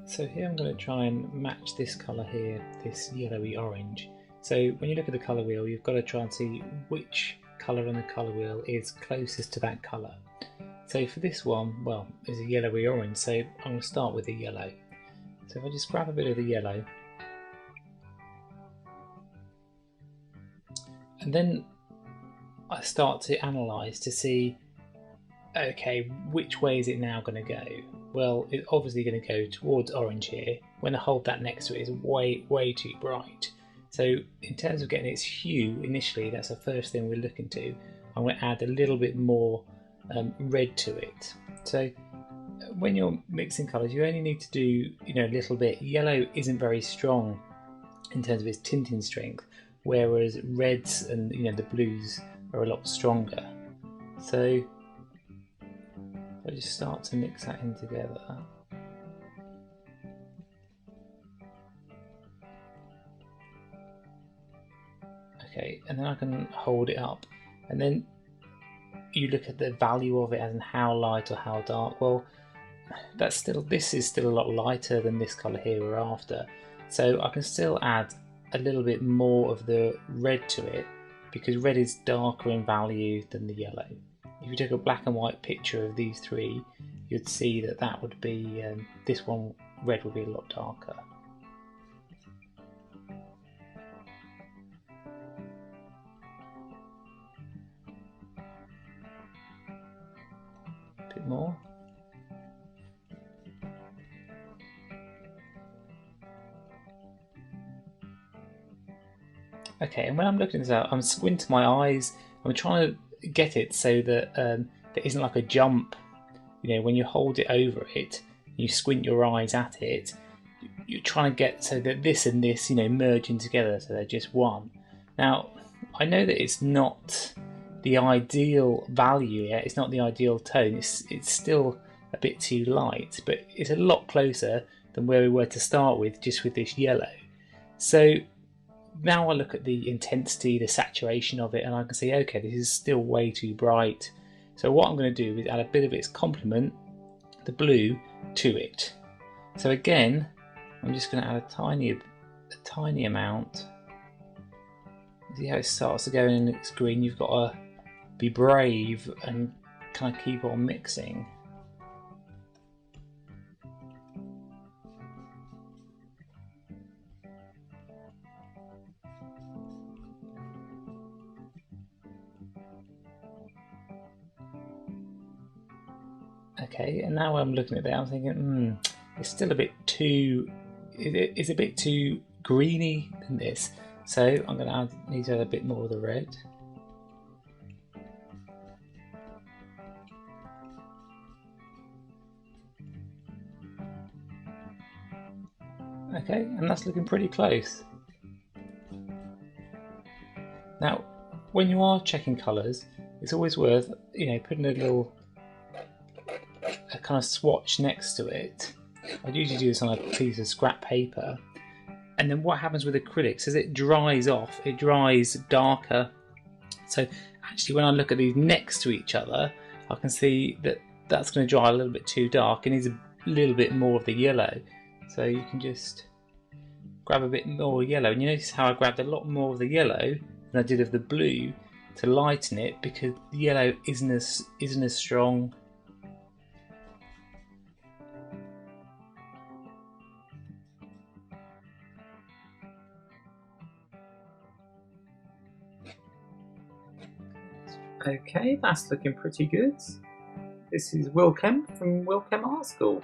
So here I'm going to try and match this colour here, this yellowy orange. So when you look at the colour wheel, you've got to try and see which colour on the colour wheel is closest to that colour. So for this one, well, it's a yellowy orange, so I'm going to start with the yellow. So if I just grab a bit of the yellow, and then I start to analyse to see, okay, which way is it now going to go? Well, it's obviously going to go towards orange here. When I hold that next to it, it's way too bright. So in terms of getting its hue initially, that's the first thing we're looking to. I'm going to add a little bit more red to it. So when you're mixing colours, you only need to do a little bit. Yellow isn't very strong in terms of its tinting strength, whereas reds and the blues are a lot stronger. So I just start to mix that in together. Okay, and then I can hold it up, and then you look at the value of it as in how light or how dark. Well, this is still a lot lighter than this colour here we're after, so I can still add a little bit more of the red to it, because red is darker in value than the yellow. If you took a black and white picture of these three, you'd see that would be this one, red would be a lot darker. A bit more. Okay, and when I'm looking this out, I'm squinting my eyes. I'm trying to get it so that there isn't like a jump. When you hold it over it, you squint your eyes at it, you're trying to get so that this and this, merging together so they're just one. Now, I know that it's not the ideal value yet, it's not the ideal tone, it's still a bit too light, but it's a lot closer than where we were to start with, just with this yellow. So now I look at the intensity, the saturation of it, and I can see, okay, this is still way too bright. So what I'm going to do is add a bit of its complement, the blue, to it. So again, I'm just going to add a tiny amount. See how it starts to go in its green? You've got to be brave and kind of keep on mixing. Okay, and now I'm looking at that, I'm thinking, it's still a bit too, it's a bit too greeny than this. So I'm going to need to add a bit more of the red. Okay, and that's looking pretty close. Now, when you are checking colours, it's always worth, putting a kind of swatch next to it. I'd usually do this on a piece of scrap paper, and then what happens with acrylics as it dries off, it dries darker. So actually when I look at these next to each other, I can see that that's going to dry a little bit too dark and needs a little bit more of the yellow. So you can just grab a bit more yellow, and you notice how I grabbed a lot more of the yellow than I did of the blue to lighten it, because the yellow isn't as strong. Okay, that's looking pretty good. This is Will Kemp from Will Kemp Art School.